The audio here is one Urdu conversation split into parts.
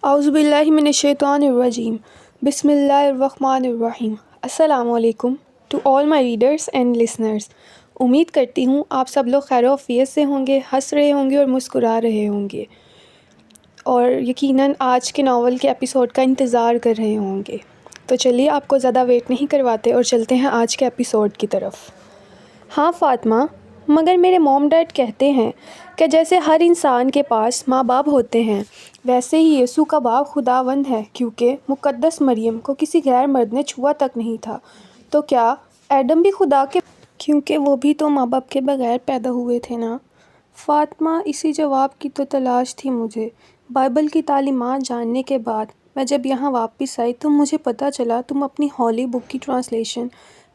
اعوذ باللہ من الشیطان الرجیم بسم اللہ الرحمن الرحیم۔ السلام علیکم to all my readers and listeners. امید کرتی ہوں آپ سب لوگ خیر و عافیت سے ہوں گے، ہنس رہے ہوں گے اور مسکرا رہے ہوں گے، اور یقیناً آج کے ناول کے ایپیسوڈ کا انتظار کر رہے ہوں گے۔ تو چلیے آپ کو زیادہ ویٹ نہیں کرواتے اور چلتے ہیں آج کے ایپیسوڈ کی طرف۔ ہاں فاطمہ، مگر میرے موم ڈیڈ کہتے ہیں کہ جیسے ہر انسان کے پاس ماں باپ ہوتے ہیں، ویسے ہی یسوع کا باپ خداوند ہے، کیونکہ مقدس مریم کو کسی غیر مرد نے چھوا تک نہیں تھا۔ تو کیا ایڈم بھی خدا کے، کیونکہ وہ بھی تو ماں باپ کے بغیر پیدا ہوئے تھے نا؟ فاطمہ، اسی جواب کی تو تلاش تھی مجھے۔ بائبل کی تعلیمات جاننے کے بعد میں جب یہاں واپس آئی تو مجھے پتہ چلا تم اپنی ہولی بک کی ٹرانسلیشن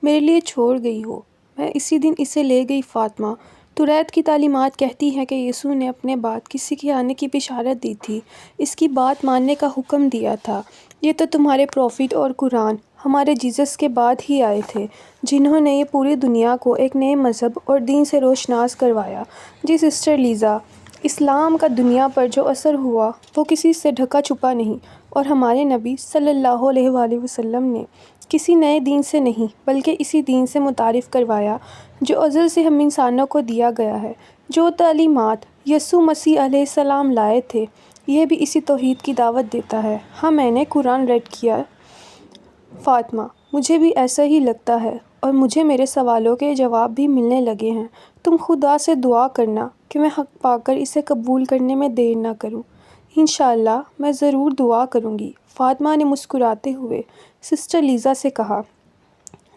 میرے لیے چھوڑ گئی ہو۔ میں اسی دن اسے لے گئی فاطمہ۔ توریت کی تعلیمات کہتی ہیں کہ یسوع نے اپنے بعد کسی کے آنے کی بشارت دی تھی، اس کی بات ماننے کا حکم دیا تھا۔ یہ تو تمہارے پروفٹ اور قرآن ہمارے جیزس کے بعد ہی آئے تھے، جنہوں نے یہ پوری دنیا کو ایک نئے مذہب اور دین سے روشناس کروایا۔ جی سسٹر لیزا، اسلام کا دنیا پر جو اثر ہوا وہ کسی سے ڈھکا چھپا نہیں، اور ہمارے نبی صلی اللہ علیہ وآلہ وسلم نے کسی نئے دین سے نہیں بلکہ اسی دین سے متعارف کروایا جو ازل سے ہم انسانوں کو دیا گیا ہے۔ جو تعلیمات یسوع مسیح علیہ السلام لائے تھے، یہ بھی اسی توحید کی دعوت دیتا ہے۔ ہاں، میں نے قرآن ریڈ کیا فاطمہ، مجھے بھی ایسا ہی لگتا ہے، اور مجھے میرے سوالوں کے جواب بھی ملنے لگے ہیں۔ تم خدا سے دعا کرنا کہ میں حق پا کر اسے قبول کرنے میں دیر نہ کروں۔ انشاءاللہ میں ضرور دعا کروں گی، فاطمہ نے مسکراتے ہوئے سسٹر لیزا سے کہا،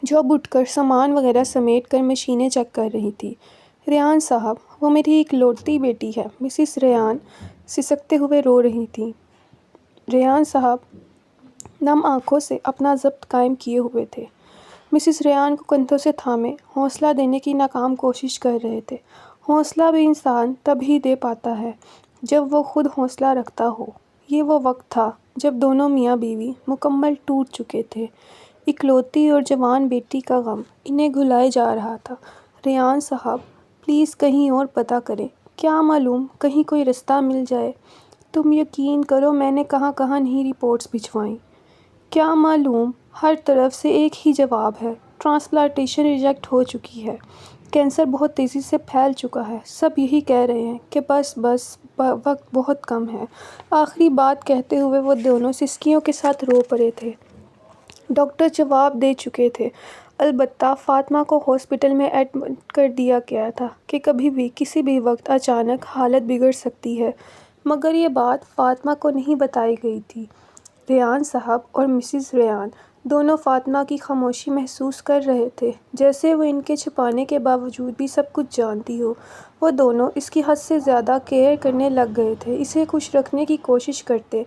جو اب اٹھ کر سامان وغیرہ سمیٹ کر مشینیں چیک کر رہی تھی۔ ریان صاحب، وہ میری ایک لوٹتی بیٹی ہے، مسز ریان سسکتے ہوئے رو رہی تھیں۔ ریان صاحب نم آنکھوں سے اپنا ضبط قائم کیے ہوئے تھے۔ مسز ریان کو کندھوں سے تھامے حوصلہ دینے کی ناکام کوشش کر رہے تھے۔ حوصلہ بھی انسان تب ہی دے پاتا ہے جب وہ خود حوصلہ رکھتا ہو۔ یہ وہ وقت تھا جب دونوں میاں بیوی مکمل ٹوٹ چکے تھے۔ اکلوتی اور جوان بیٹی کا غم انہیں گھلائے جا رہا تھا۔ ریان صاحب، پلیز کہیں اور پتہ کریں، کیا معلوم کہیں کوئی رستہ مل جائے۔ تم یقین کرو میں نے کہاں کہاں نہیں رپورٹس بھجوائیں۔ کیا معلوم، ہر طرف سے ایک ہی جواب ہے، ٹرانسپلانٹیشن ریجیکٹ ہو چکی ہے، کینسر بہت تیزی سے پھیل چکا ہے، سب یہی کہہ رہے ہیں کہ بس وقت بہت کم ہے۔ آخری بات کہتے ہوئے وہ دونوں سسکیوں کے ساتھ رو پڑے تھے۔ ڈاکٹر جواب دے چکے تھے، البتہ فاطمہ کو ہاسپٹل میں ایڈمٹ کر دیا گیا تھا کہ کبھی بھی کسی بھی وقت اچانک حالت بگڑ سکتی ہے، مگر یہ بات فاطمہ کو نہیں بتائی گئی تھی۔ ریان صاحب اور مسز ریان دونوں فاطمہ کی خاموشی محسوس کر رہے تھے، جیسے وہ ان کے چھپانے کے باوجود بھی سب کچھ جانتی ہو۔ وہ دونوں اس کی حد سے زیادہ کیئر کرنے لگ گئے تھے، اسے خوش رکھنے کی کوشش کرتے،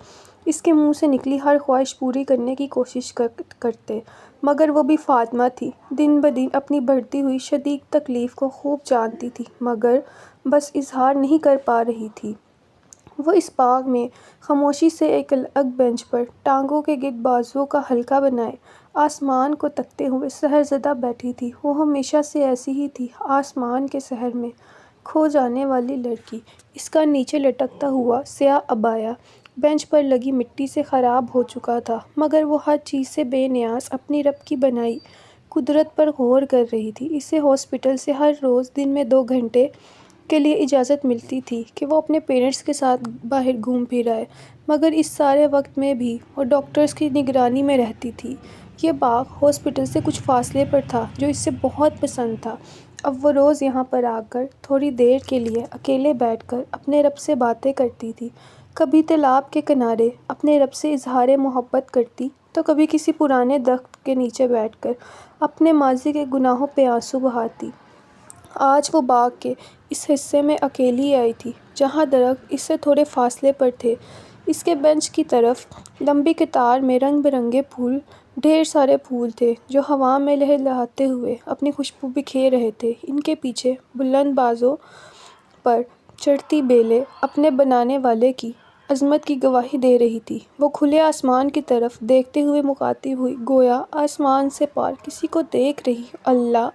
اس کے منہ سے نکلی ہر خواہش پوری کرنے کی کوشش کرتے، مگر وہ بھی فاطمہ تھی، دن بدن اپنی بڑھتی ہوئی شدید تکلیف کو خوب جانتی تھی، مگر بس اظہار نہیں کر پا رہی تھی۔ وہ اس باغ میں خاموشی سے ایک الگ بینچ پر ٹانگوں کے گرد بازوؤں کا حلقہ بنائے آسمان کو تکتے ہوئے سحر زدہ بیٹھی تھی۔ وہ ہمیشہ سے ایسی ہی تھی، آسمان کے سحر میں کھو جانے والی لڑکی۔ اس کا نیچے لٹکتا ہوا سیاہ عبایا بینچ پر لگی مٹی سے خراب ہو چکا تھا، مگر وہ ہر چیز سے بے نیاز اپنی رب کی بنائی قدرت پر غور کر رہی تھی۔ اسے ہاسپٹل سے ہر روز دن میں 2 گھنٹے کے لیے اجازت ملتی تھی کہ وہ اپنے پیرنٹس کے ساتھ باہر گھوم پھر آئے، مگر اس سارے وقت میں بھی وہ ڈاکٹرز کی نگرانی میں رہتی تھی۔ یہ باغ ہاسپٹل سے کچھ فاصلے پر تھا، جو اسے بہت پسند تھا۔ اب وہ روز یہاں پر آ کر تھوڑی دیر کے لیے اکیلے بیٹھ کر اپنے رب سے باتیں کرتی تھی۔ کبھی تالاب کے کنارے اپنے رب سے اظہار محبت کرتی، تو کبھی کسی پرانے درخت کے نیچے بیٹھ کر اپنے ماضی کے گناہوں پہ آنسو بہاتی۔ آج وہ باغ کے اس حصے میں اکیلی آئی تھی جہاں درخت اس سے تھوڑے فاصلے پر تھے۔ اس کے بینچ کی طرف لمبی قطار میں رنگ برنگے پھول، ڈھیر سارے پھول تھے جو ہوا میں لہلہاتے ہوئے اپنی خوشبو بکھیر رہے تھے۔ ان کے پیچھے بلند بازوں پر چڑھتی بیلیں اپنے بنانے والے کی عظمت کی گواہی دے رہی تھی۔ وہ کھلے آسمان کی طرف دیکھتے ہوئے مخاطب ہوئی، گویا آسمان سے پار کسی کو دیکھ رہی، اللہ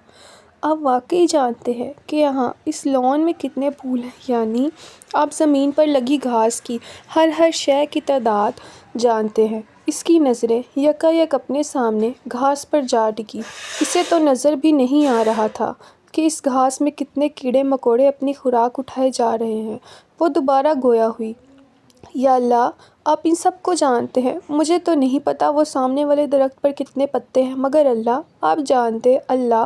آپ واقعی جانتے ہیں کہ یہاں اس لان میں کتنے پھول ہیں؟ یعنی آپ زمین پر لگی گھاس کی ہر شے کی تعداد جانتے ہیں۔ اس کی نظریں یکایک اپنے سامنے گھاس پر جا ٹکی۔ اسے تو نظر بھی نہیں آ رہا تھا کہ اس گھاس میں کتنے کیڑے مکوڑے اپنی خوراک اٹھائے جا رہے ہیں۔ وہ دوبارہ گویا ہوئی، یا اللہ، آپ ان سب کو جانتے ہیں۔ مجھے تو نہیں پتا وہ سامنے والے درخت پر کتنے پتے ہیں، مگر اللہ، آپ جانتے۔ اللہ،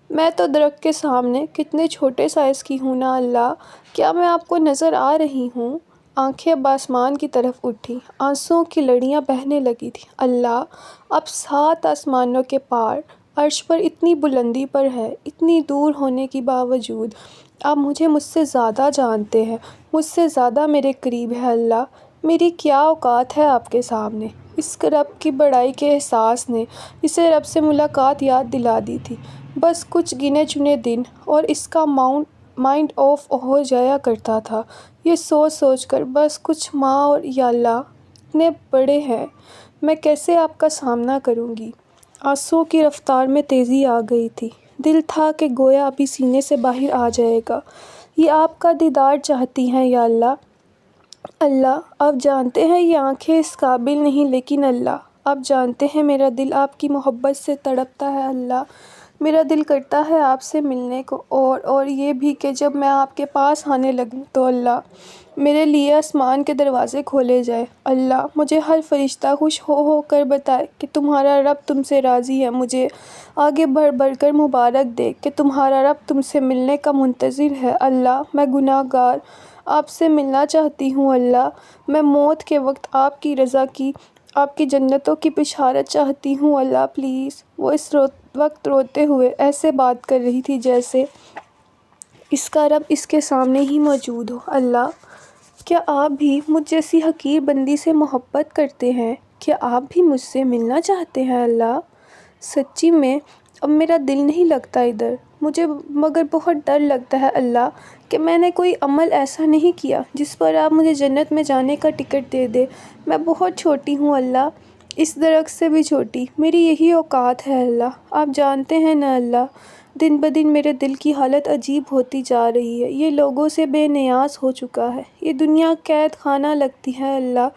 میں تو درخت کے سامنے کتنے چھوٹے سائز کی ہوں نا اللہ، کیا میں آپ کو نظر آ رہی ہوں؟ آنکھیں اب آسمان کی طرف اٹھیں، آنسوؤں کی لڑیاں بہنے لگی تھیں۔ اللہ، آپ 7 آسمانوں کے پار عرش پر اتنی بلندی پر ہے، اتنی دور ہونے کے باوجود آپ مجھ سے زیادہ جانتے ہیں، مجھ سے زیادہ میرے قریب ہے۔ اللہ، میری کیا اوقات ہے آپ کے سامنے؟ اس رب کی بڑائی کے احساس نے اسے رب سے ملاقات یاد دلا دی تھی۔ بس کچھ گنے چنے دن اور اس کا مائنڈ آف ہو جایا کرتا تھا، یہ سوچ کر بس کچھ ماہ، اور یا اللہ، اتنے بڑے ہیں، میں کیسے آپ کا سامنا کروں گی؟ آنسوؤں کی رفتار میں تیزی آ گئی تھی۔ دل تھا کہ گویا ابھی سینے سے باہر آ جائے گا۔ یہ آپ کا دیدار چاہتی ہیں یا اللہ۔ اللہ، آپ جانتے ہیں یہ آنکھیں اس قابل نہیں، لیکن اللہ، آپ جانتے ہیں میرا دل آپ کی محبت سے تڑپتا ہے۔ اللہ، میرا دل کرتا ہے آپ سے ملنے کو، اور یہ بھی کہ جب میں آپ کے پاس آنے لگوں تو اللہ، میرے لیے آسمان کے دروازے کھولے جائیں۔ اللہ، مجھے ہر فرشتہ خوش ہو کر بتائے کہ تمہارا رب تم سے راضی ہے، مجھے آگے بڑھ کر مبارک دے کہ تمہارا رب تم سے ملنے کا منتظر ہے۔ اللہ، میں گناہ گار آپ سے ملنا چاہتی ہوں۔ اللہ، میں موت کے وقت آپ کی رضا کی، آپ کی جنتوں کی بشارت چاہتی ہوں۔ اللہ، پلیز۔ وہ اس وقت روتے ہوئے ایسے بات کر رہی تھی جیسے اس کا رب اس کے سامنے ہی موجود ہو۔ اللہ، کیا آپ بھی مجھ جیسی حقیر بندی سے محبت کرتے ہیں؟ کیا آپ بھی مجھ سے ملنا چاہتے ہیں؟ اللہ، سچی میں اب میرا دل نہیں لگتا ادھر، مجھے مگر بہت ڈر لگتا ہے اللہ، کہ میں نے کوئی عمل ایسا نہیں کیا جس پر آپ مجھے جنت میں جانے کا ٹکٹ دے دے۔ میں بہت چھوٹی ہوں اللہ، اس درخت سے بھی چھوٹی، میری یہی اوقات ہے اللہ، آپ جانتے ہیں نا اللہ۔ دن بدن میرے دل کی حالت عجیب ہوتی جا رہی ہے، یہ لوگوں سے بے نیاز ہو چکا ہے، یہ دنیا قید خانہ لگتی ہے اللہ۔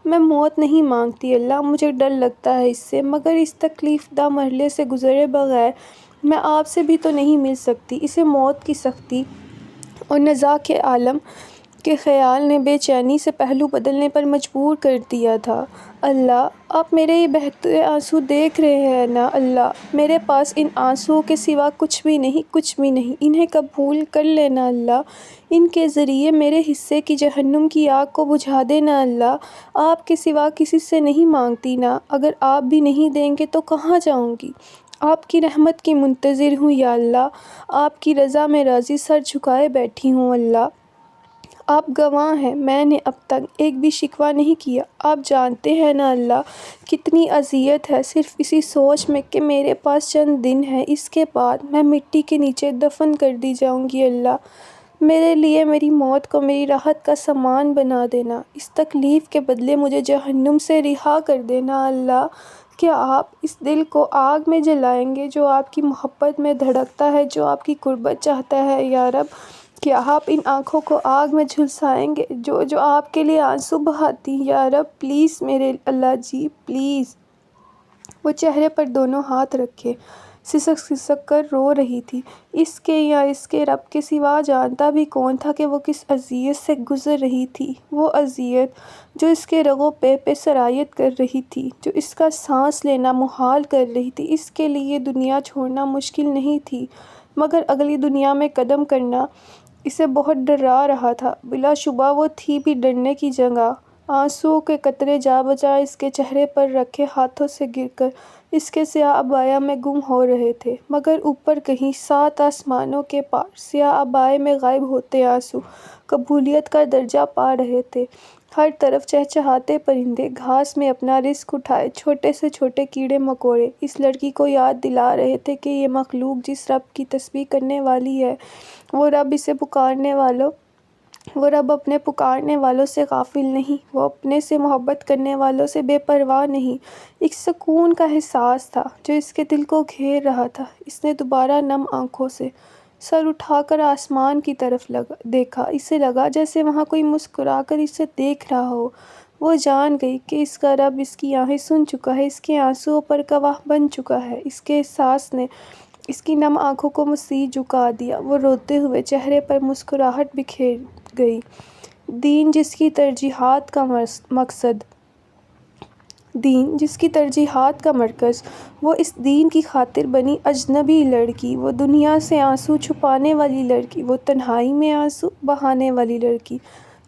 میں موت نہیں مانگتی اللہ، مجھے ڈر لگتا ہے اس سے، مگر اس تکلیف دہ مرحلے سے گزرے بغیر میں آپ سے بھی تو نہیں مل سکتی۔ اسے موت کی سختی اور نزاع کے عالم کے خیال نے بے چینی سے پہلو بدلنے پر مجبور کر دیا تھا۔ اللہ، آپ میرے یہ بہتے آنسو دیکھ رہے ہیں نا اللہ، میرے پاس ان آنسوؤں کے سوا کچھ بھی نہیں، کچھ بھی نہیں، انہیں قبول کر لینا اللہ، ان کے ذریعے میرے حصے کی جہنم کی آگ کو بجھا دینا اللہ۔ آپ کے سوا کسی سے نہیں مانگتی نا، اگر آپ بھی نہیں دیں گے تو کہاں جاؤں گی؟ آپ کی رحمت کی منتظر ہوں یا اللہ، آپ کی رضا میں راضی سر جھکائے بیٹھی ہوں اللہ۔ آپ گواہ ہیں، میں نے اب تک ایک بھی شکوہ نہیں کیا۔ آپ جانتے ہیں نا اللہ، کتنی اذیت ہے صرف اسی سوچ میں کہ میرے پاس چند دن ہیں، اس کے بعد میں مٹی کے نیچے دفن کر دی جاؤں گی اللہ۔ میرے لیے میری موت کو میری راحت کا سامان بنا دینا، اس تکلیف کے بدلے مجھے جہنم سے رہا کر دینا اللہ۔ کیا آپ اس دل کو آگ میں جلائیں گے جو آپ کی محبت میں دھڑکتا ہے، جو آپ کی قربت چاہتا ہے یا رب؟ کیا آپ ان آنکھوں کو آگ میں جھلسائیں گے جو آپ کے لیے آنسو بہاتی ہیں یا رب؟ پلیز میرے اللہ جی، پلیز۔ وہ چہرے پر دونوں ہاتھ رکھے سسک کر رو رہی تھی۔ اس کے یا اس کے رب کے سوا جانتا بھی کون تھا کہ وہ کس اذیت سے گزر رہی تھی، وہ اذیت جو اس کے رگوں پہ سرایت کر رہی تھی، جو اس کا سانس لینا محال کر رہی تھی۔ اس کے لیے دنیا چھوڑنا مشکل نہیں تھی، مگر اگلی دنیا میں قدم کرنا اسے بہت ڈرا رہا تھا۔ بلا شبہ وہ تھی بھی ڈرنے کی جگہ۔ آنسوؤں کے قطرے جا بجا اس کے چہرے پر رکھے ہاتھوں سے گر کر اس کے سیاہ عبایا میں گم ہو رہے تھے، مگر اوپر کہیں 7 آسمانوں کے پار سیاہ عبائے میں غائب ہوتے آنسو قبولیت کا درجہ پا رہے تھے۔ ہر طرف چہچہاتے پرندے گھاس میں اپنا رزق اٹھائے چھوٹے سے چھوٹے کیڑے مکوڑے اس لڑکی کو یاد دلا رہے تھے کہ یہ مخلوق جس رب کی تسبیح کرنے والی ہے، وہ رب اسے پکارنے والوں وہ رب اپنے پکارنے والوں سے غافل نہیں، وہ اپنے سے محبت کرنے والوں سے بے پرواہ نہیں۔ ایک سکون کا احساس تھا جو اس کے دل کو گھیر رہا تھا۔ اس نے دوبارہ نم آنکھوں سے سر اٹھا کر آسمان کی طرف دیکھا۔ اسے لگا جیسے وہاں کوئی مسکرا کر اسے دیکھ رہا ہو۔ وہ جان گئی کہ اس کا رب اس کی آہیں سن چکا ہے، اس کے آنسوؤں پر گواہ بن چکا ہے۔ اس کے احساس نے اس کی نم آنکھوں کو مسیح جھکا دیا۔ وہ روتے ہوئے چہرے پر مسکراہٹ بکھیر گئی۔ دین جس کی ترجیحات کا مقصد، دین جس کی ترجیحات کا مرکز، وہ اس دین کی خاطر بنی اجنبی لڑکی، وہ دنیا سے آنسو چھپانے والی لڑکی، وہ تنہائی میں آنسو بہانے والی لڑکی،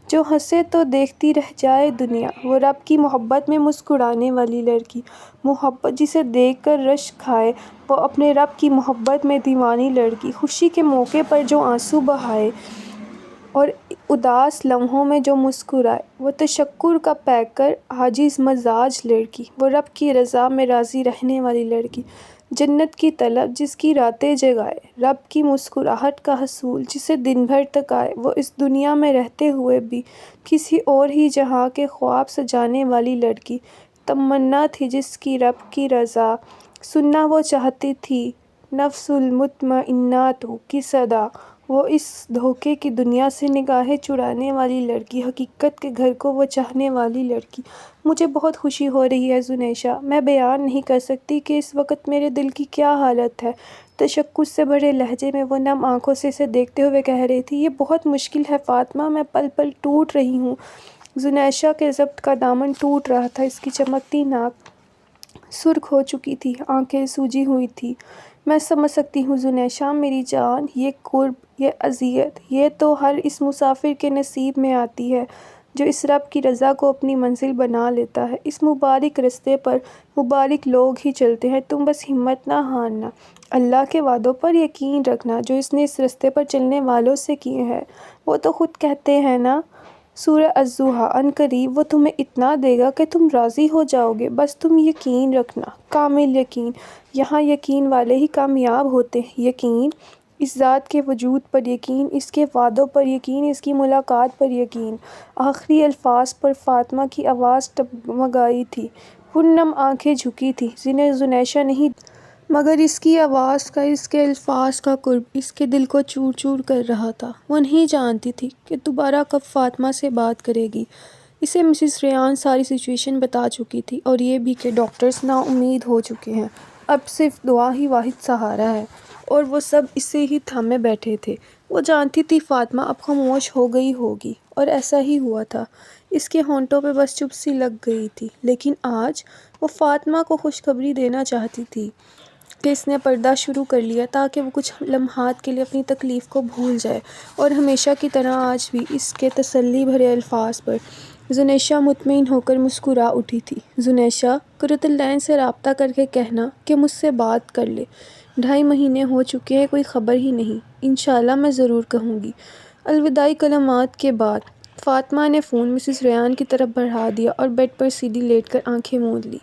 جو ہنسے تو دیکھتی رہ جائے دنیا، وہ رب کی محبت میں مسکرانے والی لڑکی، محبت جسے دیکھ کر رشک کھائے، وہ اپنے رب کی محبت میں دیوانی لڑکی، خوشی کے موقع پر جو آنسو بہائے اور اداس لمحوں میں جو مسکرائے، وہ تشکر کا پیکر عاجز مزاج لڑکی، وہ رب کی رضا میں راضی رہنے والی لڑکی، جنت کی طلب جس کی راتیں جگائے، رب کی مسکراہٹ کا حصول جسے دن بھر تکائے، وہ اس دنیا میں رہتے ہوئے بھی کسی اور ہی جہاں کے خواب سجانے والی لڑکی، تمنا تھی جس کی رب کی رضا سننا وہ چاہتی تھی، نفس المطمئنات کی صدا، وہ اس دھوکے کی دنیا سے نگاہیں چرانے والی لڑکی، حقیقت کے گھر کو وہ چاہنے والی لڑکی۔ مجھے بہت خوشی ہو رہی ہے زنیشا، میں بیان نہیں کر سکتی کہ اس وقت میرے دل کی کیا حالت ہے۔ تشکر سے بھرے لہجے میں وہ نم آنکھوں سے اسے دیکھتے ہوئے کہہ رہی تھی، یہ بہت مشکل ہے فاطمہ، میں پل پل ٹوٹ رہی ہوں۔ زنیشا کے ضبط کا دامن ٹوٹ رہا تھا، اس کی چمکتی ناک سرخ ہو چکی تھی، آنکھیں سوجی ہوئی تھیں۔ میں سمجھ سکتی ہوں زنیشا میری جان، یہ کرب، یہ اذیت، یہ تو ہر اس مسافر کے نصیب میں آتی ہے جو اس رب کی رضا کو اپنی منزل بنا لیتا ہے۔ اس مبارک رستے پر مبارک لوگ ہی چلتے ہیں، تم بس ہمت نہ ہارنا، اللہ کے وعدوں پر یقین رکھنا جو اس نے اس رستے پر چلنے والوں سے کیے ہیں۔ وہ تو خود کہتے ہیں نا، سورہ الضحیٰ، عنقریب وہ تمہیں اتنا دے گا کہ تم راضی ہو جاؤ گے، بس تم یقین رکھنا، کامل یقین۔ یہاں یقین والے ہی کامیاب ہوتے ہیں۔ یقین، اس ذات کے وجود پر یقین، اس کے وعدوں پر یقین، اس کی ملاقات پر یقین۔ آخری الفاظ پر فاطمہ کی آواز ڈگمگائی تھی، پرنم آنکھیں جھکی تھیں۔ زنیشا نہیں، مگر اس کی آواز کا، اس کے الفاظ کا قرب اس کے دل کو چور چور کر رہا تھا۔ وہ نہیں جانتی تھی کہ دوبارہ کب فاطمہ سے بات کرے گی۔ اسے مسز ریان ساری سچویشن بتا چکی تھی، اور یہ بھی کہ ڈاکٹرز نا امید ہو چکے ہیں، اب صرف دعا ہی واحد سہارا ہے، اور وہ سب اسے ہی تھامے بیٹھے تھے۔ وہ جانتی تھی فاطمہ اب خاموش ہو گئی ہوگی، اور ایسا ہی ہوا تھا۔ اس کے ہونٹوں پہ بس چپ سی لگ گئی تھی، لیکن آج وہ فاطمہ کو خوشخبری دینا چاہتی تھی کہ اس نے پردہ شروع کر لیا، تاکہ وہ کچھ لمحات کے لیے اپنی تکلیف کو بھول جائے، اور ہمیشہ کی طرح آج بھی اس کے تسلی بھرے الفاظ پر زنیشا مطمئن ہو کر مسکرا اٹھی تھی۔ زنیشا، قرۃ العین سے رابطہ کر کے کہنا کہ مجھ سے بات کر لے، 2.5 مہینے ہو چکے ہیں، کوئی خبر ہی نہیں۔ انشاءاللہ میں ضرور کہوں گی۔ الوداعی کلمات کے بعد فاطمہ نے فون مسز ریان کی طرف بڑھا دیا اور بیڈ پر سیدھی لیٹ کر آنکھیں موند لیں۔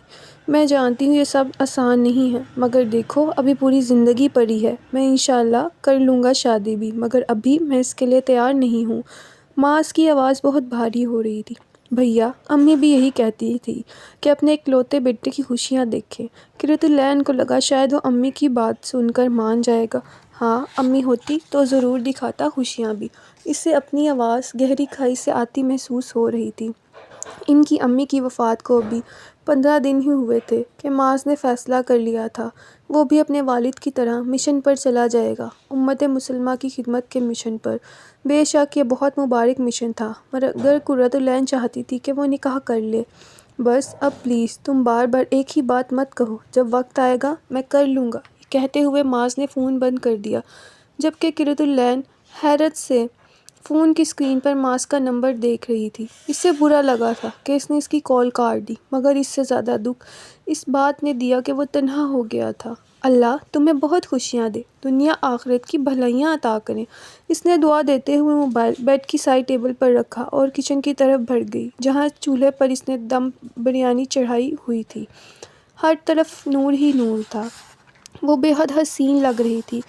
میں جانتی ہوں یہ سب آسان نہیں ہے، مگر دیکھو ابھی پوری زندگی پڑی ہے، میں انشاءاللہ کر لوں گا شادی بھی، مگر ابھی میں اس کے لیے تیار نہیں ہوں۔ معاذ کی آواز بہت بھاری ہو رہی تھی۔ بھیا، امی بھی یہی کہتی تھی کہ اپنے اکلوتے بیٹے کی خوشیاں دیکھیں۔ قرۃ العین کو لگا شاید وہ امی کی بات سن کر مان جائے گا۔ ہاں، امی ہوتی تو ضرور دکھاتا خوشیاں بھی۔ اسے اپنی آواز گہری کھائی سے آتی محسوس ہو رہی تھی۔ ان کی امی کی وفات کو ابھی 15 دن ہی ہوئے تھے کہ معاذ نے فیصلہ کر لیا تھا وہ بھی اپنے والد کی طرح مشن پر چلا جائے گا، امت مسلمہ کی خدمت کے مشن پر۔ بے شک یہ بہت مبارک مشن تھا، مگر قرۃ العین چاہتی تھی کہ وہ نکاح کر لے۔ بس اب پلیز تم بار بار ایک ہی بات مت کہو، جب وقت آئے گا میں کر لوں گا۔ یہ کہتے ہوئے معاذ نے فون بند کر دیا، جبکہ قرۃ العین حیرت سے فون کی اسکرین پر معاذ کا نمبر دیکھ رہی تھی۔ اسے برا لگا تھا کہ اس نے اس کی کال کاٹ دی، مگر اس سے زیادہ دکھ اس بات نے دیا کہ وہ تنہا ہو گیا تھا۔ اللہ تمہیں بہت خوشیاں دے، دنیا آخرت کی بھلائیاں عطا کرے۔ اس نے دعا دیتے ہوئے موبائل بیڈ کی سائڈ ٹیبل پر رکھا اور کچن کی طرف بڑھ گئی، جہاں چولہے پر اس نے دم بریانی چڑھائی ہوئی تھی۔ ہر طرف نور ہی نور تھا، وہ بے حد حسین لگ رہی تھی۔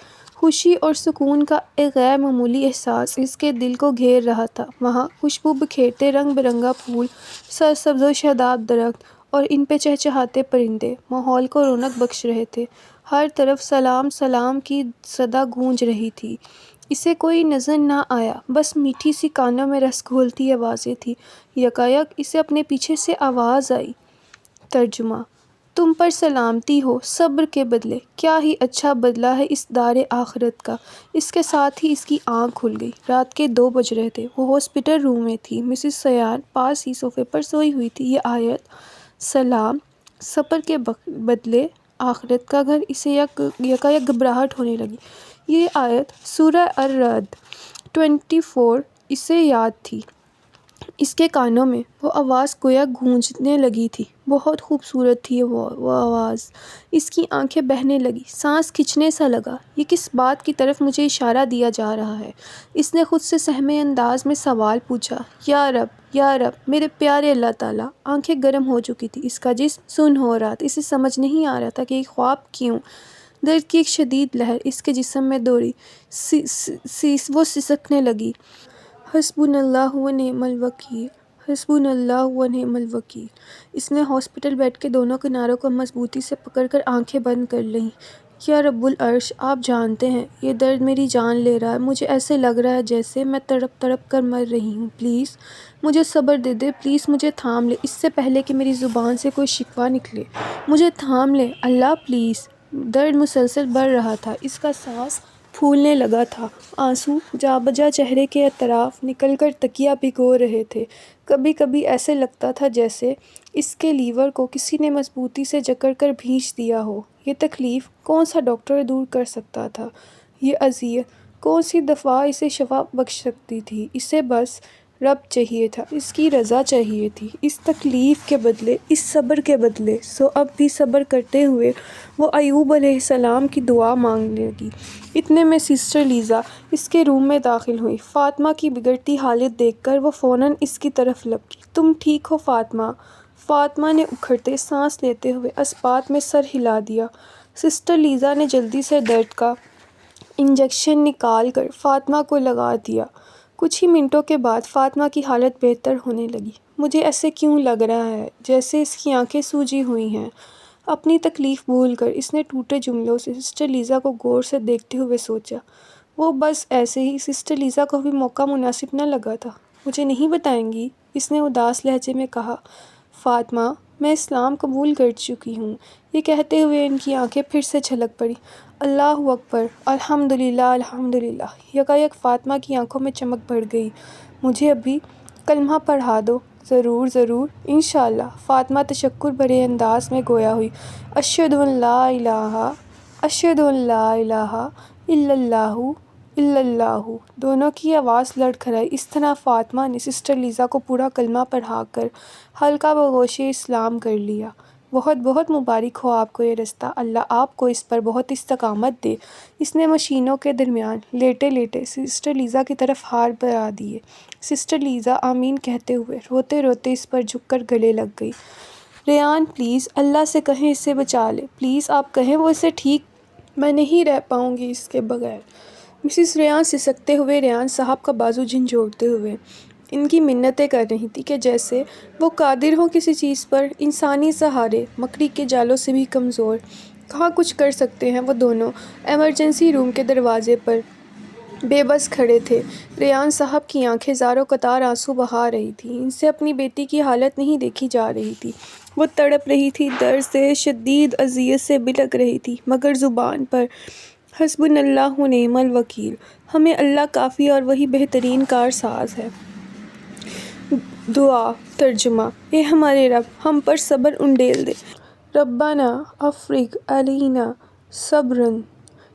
خوشی اور سکون کا ایک غیر معمولی احساس اس کے دل کو گھیر رہا تھا۔ وہاں خوشبو بکھیرتے رنگ برنگا پھول، سرسبز و شاداب درخت اور ان پہ چہچہاتے پرندے ماحول کو رونق بخش رہے تھے۔ ہر طرف سلام سلام کی صدا گونج رہی تھی۔ اسے کوئی نظر نہ آیا، بس میٹھی سی کانوں میں رس گھولتی آوازیں تھیں۔ یکایک اسے اپنے پیچھے سے آواز آئی۔ ترجمہ: تم پر سلامتی ہو صبر کے بدلے، کیا ہی اچھا بدلہ ہے اس دار آخرت کا۔ اس کے ساتھ ہی اس کی آنکھ کھل گئی۔ رات کے 2 بج رہے تھے۔ وہ ہاسپٹل روم میں تھی۔ مسز سیان پاس ہی صوفے پر سوئی ہوئی تھی۔ یہ آیت سلام صبر کے بدلے آخرت کا گھر، اسے یکایک گھبراہٹ ہونے لگی۔ یہ آیت سورہ الرعد 24 اسے یاد تھی۔ اس کے کانوں میں وہ آواز گویا گونجنے لگی تھی۔ بہت خوبصورت تھی وہ آواز۔ اس کی آنکھیں بہنے لگی، سانس کھنچنے سا لگا۔ یہ کس بات کی طرف مجھے اشارہ دیا جا رہا ہے؟ اس نے خود سے سہمے انداز میں سوال پوچھا۔ یا رب، میرے پیارے اللہ تعالیٰ! آنکھیں گرم ہو چکی تھی، اس کا جسم سن ہو رہا تھا۔ اسے سمجھ نہیں آ رہا تھا کہ یہ خواب کیوں؟ درد کی ایک شدید لہر اس کے جسم میں دوڑی۔ وہ سسکنے لگی۔ حسبنا اللہ و نعم الوکیل، حسبنا اللہ و نعم الوکیل۔ اس نے ہاسپٹل بیڈ کے دونوں کناروں کو مضبوطی سے پکڑ کر آنکھیں بند کر لیں۔ یا رب العرش، آپ جانتے ہیں یہ درد میری جان لے رہا ہے۔ مجھے ایسے لگ رہا ہے جیسے میں تڑپ تڑپ کر مر رہی ہوں۔ پلیز مجھے صبر دے دے، پلیز مجھے تھام لے، اس سے پہلے کہ میری زبان سے کوئی شکوہ نکلے۔ مجھے تھام لے اللہ، پلیز۔ درد مسلسل بڑھ رہا تھا۔ اس کا سانس پھولنے لگا تھا۔ آنسو جا بجا چہرے کے اطراف نکل کر تکیہ بھگو رہے تھے۔ کبھی کبھی ایسے لگتا تھا جیسے اس کے لیور کو کسی نے مضبوطی سے جکڑ کر بھینچ دیا ہو۔ یہ تکلیف کون سا ڈاکٹر دور کر سکتا تھا؟ یہ اذیت کون سی دوا اسے شفا بخش سکتی تھی؟ اسے بس رب چاہیے تھا، اس کی رضا چاہیے تھی، اس تکلیف کے بدلے، اس صبر کے بدلے۔ سو اب بھی صبر کرتے ہوئے وہ ایوب علیہ السلام کی دعا مانگنے لگی۔ اتنے میں سسٹر لیزا اس کے روم میں داخل ہوئی۔ فاطمہ کی بگڑتی حالت دیکھ کر وہ فوراً اس کی طرف لپکی۔ تم ٹھیک ہو فاطمہ؟ فاطمہ نے اکھڑتے سانس لیتے ہوئے اسپات میں سر ہلا دیا۔ سسٹر لیزا نے جلدی سے درد کا انجیکشن نکال کر فاطمہ کو لگا دیا۔ کچھ ہی منٹوں کے بعد فاطمہ کی حالت بہتر ہونے لگی۔ مجھے ایسے کیوں لگ رہا ہے جیسے اس کی آنکھیں سوجی ہوئی ہیں؟ اپنی تکلیف بھول کر اس نے ٹوٹے جملوں سے سسٹر لیزا کو غور سے دیکھتے ہوئے سوچا۔ وہ بس ایسے ہی سسٹر لیزا کو بھی موقع مناسب نہ لگا تھا۔ مجھے نہیں بتائیں گی؟ اس نے اداس لہجے میں کہا۔ فاطمہ، میں اسلام قبول کر چکی ہوں۔ یہ کہتے ہوئے ان کی آنکھیں پھر سے چھلک پڑیں۔ اللہ اکبر، الحمدللہ الحمدللہ۔ یکایک فاطمہ کی آنکھوں میں چمک بڑھ گئی۔ مجھے ابھی کلمہ پڑھا دو۔ ضرور ضرور، انشاءاللہ۔ فاطمہ تشکر بھرے انداز میں گویا ہوئی۔ اشہد ان لا الہ الا اللہ الا اللہ۔ دونوں کی آواز لڑکھڑائی۔ اس طرح فاطمہ نے سسٹر لیزا کو پورا کلمہ پڑھا کر حلقہ بگوش اسلام کر لیا۔ بہت بہت مبارک ہو آپ کو یہ رستہ، اللہ آپ کو اس پر بہت استقامت دے۔ اس نے مشینوں کے درمیان لیٹے لیٹے سسٹر لیزا کی طرف ہاتھ بڑھا دیے۔ سسٹر لیزا آمین کہتے ہوئے روتے روتے اس پر جھک کر گلے لگ گئی۔ ریان پلیز اللہ سے کہیں اسے بچا لے، پلیز آپ کہیں وہ اسے ٹھیک، میں نہیں رہ پاؤں گی اس کے بغیر۔ مسز ریان سسکتے ہوئے ریان صاحب کا بازو جھنجھوڑتے ہوئے ان کی منتیں کر رہی تھی کہ جیسے وہ قادر ہوں کسی چیز پر۔ انسانی سہارے مکڑی کے جالوں سے بھی کمزور، کہاں کچھ کر سکتے ہیں وہ دونوں۔ ایمرجنسی روم کے دروازے پر بے بس کھڑے تھے۔ ریان صاحب کی آنکھیں زاروں قطار آنسو بہا رہی تھیں۔ ان سے اپنی بیٹی کی حالت نہیں دیکھی جا رہی تھی۔ وہ تڑپ رہی تھی، درد سے، شدید اذیت سے بلک رہی تھی، مگر زبان پر حسبنا اللہ و نعم الوکیل، ہمیں اللہ کافی اور وہی بہترین کارساز ہے۔ دعا ترجمہ: اے ہمارے رب، ہم پر صبر انڈیل دے۔ ربنا افرغ علینا صبرا۔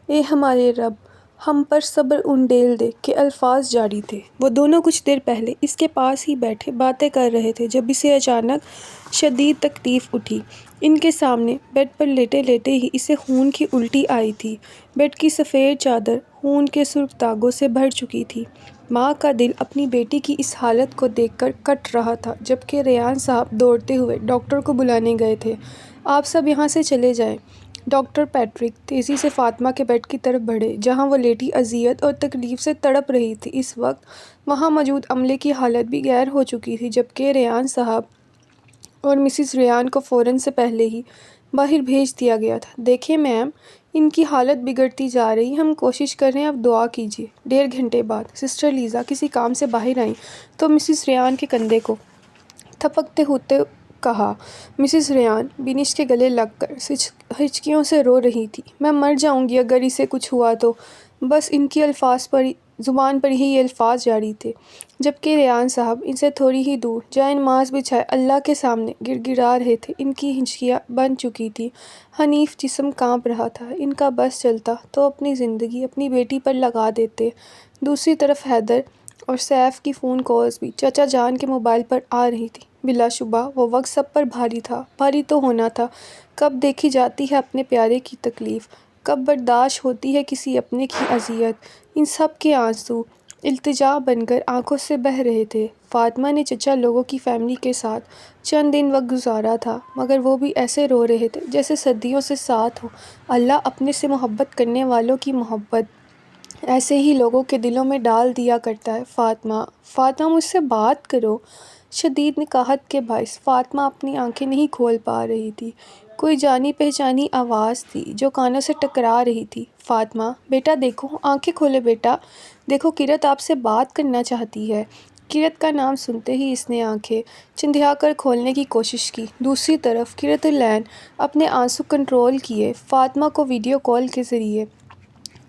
اے ہمارے رب، ہم پر صبر انڈیل دے۔ کے الفاظ جاری تھے۔ وہ دونوں کچھ دیر پہلے اس کے پاس ہی بیٹھے باتیں کر رہے تھے جب اسے اچانک شدید تکلیف اٹھی۔ ان کے سامنے بیڈ پر لیٹے لیٹے ہی اسے خون کی الٹی آئی تھی۔ بیڈ کی سفید چادر خون کے سرخ داغوں سے بھر چکی تھی۔ ماں کا دل اپنی بیٹی کی اس حالت کو دیکھ کر کٹ رہا تھا، جبکہ ریان صاحب دوڑتے ہوئے ڈاکٹر کو بلانے گئے تھے۔ آپ سب یہاں سے چلے جائیں۔ ڈاکٹر پیٹرک تیزی سے فاطمہ کے بیڈ کی طرف بڑھے جہاں وہ لیٹی اذیت اور تکلیف سے تڑپ رہی تھی۔ اس وقت وہاں موجود عملے کی حالت بھی غیر ہو چکی تھی، جبکہ ریان صاحب اور مسز ریان کو فوراً سے پہلے ہی باہر بھیج دیا گیا تھا۔ دیکھیں میم، ان کی حالت بگڑتی جا رہی، ہم کوشش کر رہے ہیں، اب دعا کیجیے۔ 1.5 گھنٹے بعد سسٹر لیزا کسی کام سے باہر آئیں تو مسز ریان کے کندھے کو تھپکتے ہوتے کہا۔ مسز ریان بینش کے گلے لگ کر ہچکیوں سے رو رہی تھی۔ میں مر جاؤں گی اگر اسے کچھ ہوا تو۔ بس ان کی زبان پر ہی یہ الفاظ جاری تھے، جبکہ ریان صاحب ان سے تھوڑی ہی دور جائے نماز بچھائے اللہ کے سامنے گڑ گڑا رہے تھے۔ ان کی ہچکیاں بن چکی تھیں، حنیف جسم کانپ رہا تھا۔ ان کا بس چلتا تو اپنی زندگی اپنی بیٹی پر لگا دیتے۔ دوسری طرف حیدر اور سیف کی فون کالز بھی چچا جان کے موبائل پر آ رہی تھیں۔ بلا شبہ وہ وقت سب پر بھاری تھا، بھاری تو ہونا تھا۔ کب دیکھی جاتی ہے اپنے پیارے کی تکلیف، کب برداشت ہوتی ہے کسی اپنے کی اذیت۔ ان سب کے آنسو التجا بن کر آنکھوں سے بہہ رہے تھے۔ فاطمہ نے چچا لوگوں کی فیملی کے ساتھ چند دن وقت گزارا تھا، مگر وہ بھی ایسے رو رہے تھے جیسے صدیوں سے ساتھ ہو۔ اللہ اپنے سے محبت کرنے والوں کی محبت ایسے ہی لوگوں کے دلوں میں ڈال دیا کرتا ہے۔ فاطمہ، فاطمہ مجھ سے بات کرو۔ شدید نکاہت کے باعث فاطمہ اپنی آنکھیں نہیں کھول پا رہی تھی۔ کوئی جانی پہچانی آواز تھی جو کانوں سے ٹکرا رہی تھی۔ فاطمہ، بیٹا دیکھو، آنکھیں کھولو بیٹا، دیکھو کرت آپ سے بات کرنا چاہتی ہے۔ کرت کا نام سنتے ہی اس نے آنکھیں چندھیا کر کھولنے کی کوشش کی۔ دوسری طرف کرت العین اپنے آنسو کنٹرول کیے فاطمہ کو ویڈیو کال کے ذریعے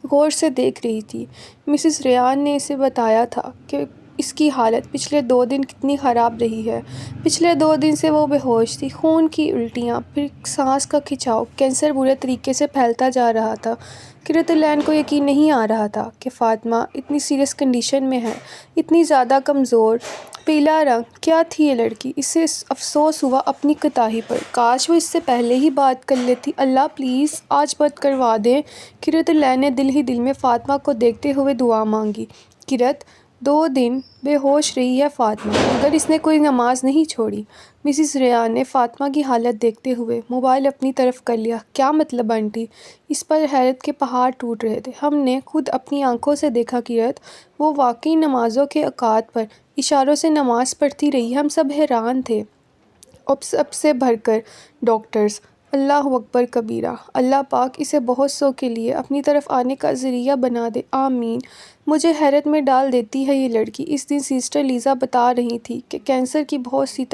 غور سے دیکھ رہی تھی۔ مسز ریان نے اسے بتایا تھا کہ اس کی حالت پچھلے 2 دن کتنی خراب رہی ہے۔ پچھلے 2 دن سے وہ بے ہوش تھی، خون کی الٹیاں، پھر سانس کا کھنچاؤ، کینسر برے طریقے سے پھیلتا جا رہا تھا۔ کرت العین کو یقین نہیں آ رہا تھا کہ فاطمہ اتنی سیریس کنڈیشن میں ہے، اتنی زیادہ کمزور۔ پیلا رنگ کیا تھی یہ لڑکی؟ اسے افسوس ہوا اپنی کوتاہی پر۔ کاش وہ اس سے پہلے ہی بات کر لیتی۔ اللہ پلیز آج بات کروا دیں۔ کرت العین نے دل ہی دل میں فاطمہ کو دیکھتے ہوئے دعا مانگی۔ کرت، 2 دن بے ہوش رہی ہے فاطمہ، مگر اس نے کوئی نماز نہیں چھوڑی۔ مسز ریان نے فاطمہ کی حالت دیکھتے ہوئے موبائل اپنی طرف کر لیا۔ کیا مطلب آنٹی؟ اس پر حیرت کے پہاڑ ٹوٹ رہے تھے۔ ہم نے خود اپنی آنکھوں سے دیکھا کرت، وہ واقعی نمازوں کے اوقات پر اشاروں سے نماز پڑھتی رہی۔ ہم سب حیران تھے۔ اب سب سے بڑھ کر ڈاکٹرز۔ اللہ اکبر کبیرہ۔ اللہ پاک اسے بہت سو کے لیے اپنی طرف آنے کا ذریعہ بنا دے، آمین۔ مجھے حیرت میں ڈال دیتی ہے یہ لڑکی۔ اس دن سسٹر لیزا بتا رہی تھی کہ کینسر کی بہت سی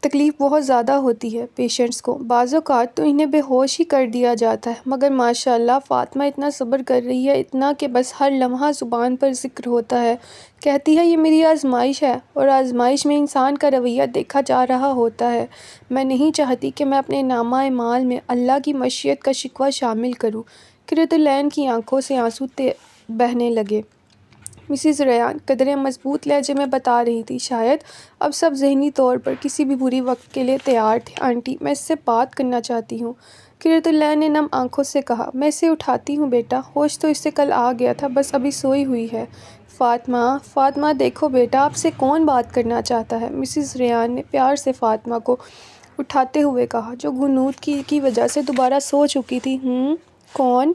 تکلیف بہت زیادہ ہوتی ہے پیشنٹس کو، بعض اوقات تو انہیں بے ہوش ہی کر دیا جاتا ہے، مگر ماشاءاللہ فاطمہ اتنا صبر کر رہی ہے، اتنا کہ بس ہر لمحہ زبان پر ذکر ہوتا ہے، کہتی ہے یہ میری آزمائش ہے، اور آزمائش میں انسان کا رویہ دیکھا جا رہا ہوتا ہے۔ میں نہیں چاہتی کہ میں اپنے نامہ اعمال میں اللہ کی مشیت کا شکوہ شامل کروں۔ کرت العین کی آنکھوں سے آنسو بہنے لگے۔ مسز ریان قدرے مضبوط لہجے میں بتا رہی تھی، شاید اب سب ذہنی طور پر کسی بھی بری وقت کے لیے تیار تھے۔ آنٹی، میں اس سے بات کرنا چاہتی ہوں۔ کرت العین نے نم آنکھوں سے کہا۔ میں اسے اٹھاتی ہوں بیٹا، ہوش تو اس سے کل آ گیا تھا، بس ابھی سوئی ہوئی ہے۔ فاطمہ دیکھو بیٹا، آپ سے کون بات کرنا چاہتا ہے؟ مسز ریان نے پیار سے فاطمہ کو اٹھاتے ہوئے کہا، جو غنودگی کی وجہ سے دوبارہ سو چکی تھی۔ کون؟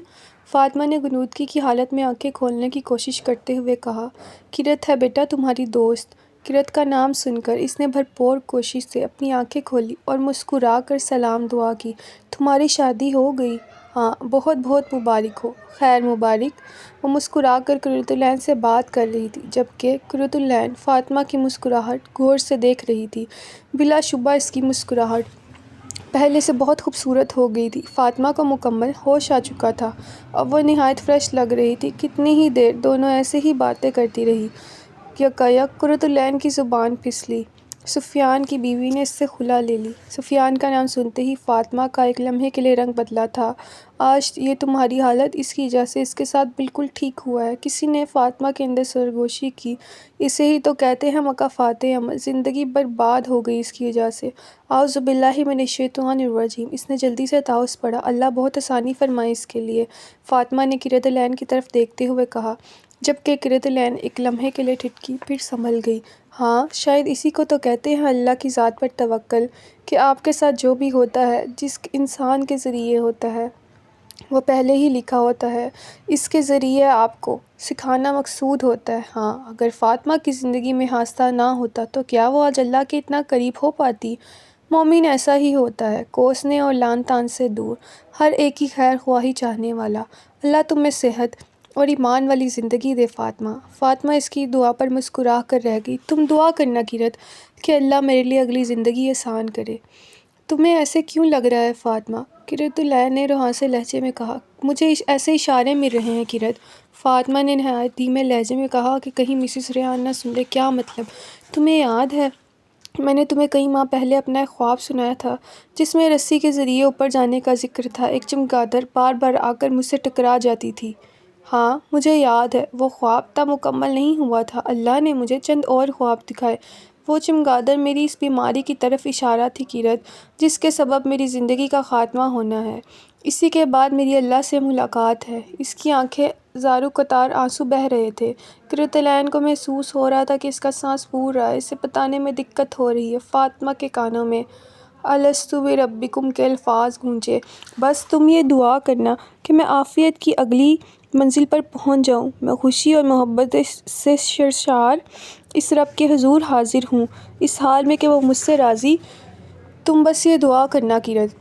فاطمہ نے غنودگی کی حالت میں آنکھیں کھولنے کی کوشش کرتے ہوئے کہا، کرت ہے بیٹا، تمہاری دوست۔ کرت کا نام سن کر اس نے بھرپور کوشش سے اپنی آنکھیں کھولی اور مسکرا کر سلام دعا کی۔ تمہاری شادی ہو گئی؟ ہاں، بہت بہت مبارک ہو۔ خیر مبارک۔ وہ مسکرا کر کرت العین سے بات کر رہی تھی، جبکہ کرت العین فاطمہ کی مسکراہٹ غور سے دیکھ رہی تھی۔ بلا شبہ اس کی مسکراہٹ پہلے سے بہت خوبصورت ہو گئی تھی۔ فاطمہ کو مکمل ہوش آ چکا تھا، اب وہ نہایت فریش لگ رہی تھی۔ کتنی ہی دیر دونوں ایسے ہی باتیں کرتی رہی۔ یکایک کرت العین کی زبان پھسلی۔ سفیان کی بیوی نے اس سے خلا لے لی۔ سفیان کا نام سنتے ہی فاطمہ کا ایک لمحے کے لیے رنگ بدلا تھا۔ آج یہ تمہاری حالت اس کی وجہ سے اس کے ساتھ بالکل ٹھیک ہوا ہے۔ کسی نے فاطمہ کے اندر سرگوشی کی۔ اسے ہی تو کہتے ہیں مکافات عمل۔ زندگی برباد ہو گئی اس کی وجہ سے۔ اعوذ باللہ من الشیطان الرجیم۔ اس نے جلدی سے تعوذ پڑھا۔ اللہ بہت آسانی فرمائے اس کے لیے، فاطمہ نے کرت العین کی طرف دیکھتے ہوئے کہا، جبکہ کرت العین ایک لمحے کے لیے ٹھٹکی، پھر سنبھل گئی۔ ہاں، شاید اسی کو تو کہتے ہیں اللہ کی ذات پر توکل، کہ آپ کے ساتھ جو بھی ہوتا ہے، جس انسان کے ذریعے ہوتا ہے، وہ پہلے ہی لکھا ہوتا ہے۔ اس کے ذریعے آپ کو سکھانا مقصود ہوتا ہے۔ ہاں، اگر فاطمہ کی زندگی میں حادثہ نہ ہوتا تو کیا وہ آج اللہ کے اتنا قریب ہو پاتی؟ مومن ایسا ہی ہوتا ہے، کوسنے اور لعن طعن سے دور، ہر ایک کی خیر خواہی چاہنے والا۔ اللہ تمہیں صحت اور ایمان والی زندگی دے فاطمہ۔ فاطمہ اس کی دعا پر مسکرا کر رہ گئی۔ تم دعا کرنا کیرت کہ اللہ میرے لیے اگلی زندگی آسان کرے۔ تمہیں ایسے کیوں لگ رہا ہے فاطمہ؟ قرۃ نے روحاں لہجے میں کہا۔ مجھے ایسے اشارے مل رہے ہیں قرۃ۔ فاطمہ نے نہایت دھیمے لہجے میں کہا کہ کہیں مسز ریحان نہ سن لے۔ کیا مطلب؟ تمہیں یاد ہے میں نے تمہیں کئی ماہ پہلے اپنا ایک خواب سنایا تھا جس میں رسی کے ذریعے اوپر جانے کا ذکر تھا۔ ایک چمگادڑ بار بار آ کر مجھ سے ٹکرا جاتی تھی۔ ہاں مجھے یاد ہے، وہ خواب تب مکمل نہیں ہوا تھا۔ اللہ نے مجھے چند اور خواب دکھائے۔ وہ چمگادڑ میری اس بیماری کی طرف اشارہ تھی قرۃ، جس کے سبب میری زندگی کا خاتمہ ہونا ہے۔ اسی کے بعد میری اللہ سے ملاقات ہے۔ اس کی آنکھیں زارو قطار آنسو بہہ رہے تھے۔ قرۃ کو محسوس ہو رہا تھا کہ اس کا سانس پھول رہا ہے، اسے بتانے میں دقت ہو رہی ہے۔ فاطمہ کے کانوں میں الست بربکم کے الفاظ گونجے۔ بس تم یہ دعا کرنا کہ میں عافیت کی اگلی منزل پر پہنچ جاؤں۔ میں خوشی اور محبت سے سرشار اس رب کے حضور حاضر ہوں، اس حال میں کہ وہ مجھ سے راضی۔ تم بس یہ دعا کرنا قرۃ۔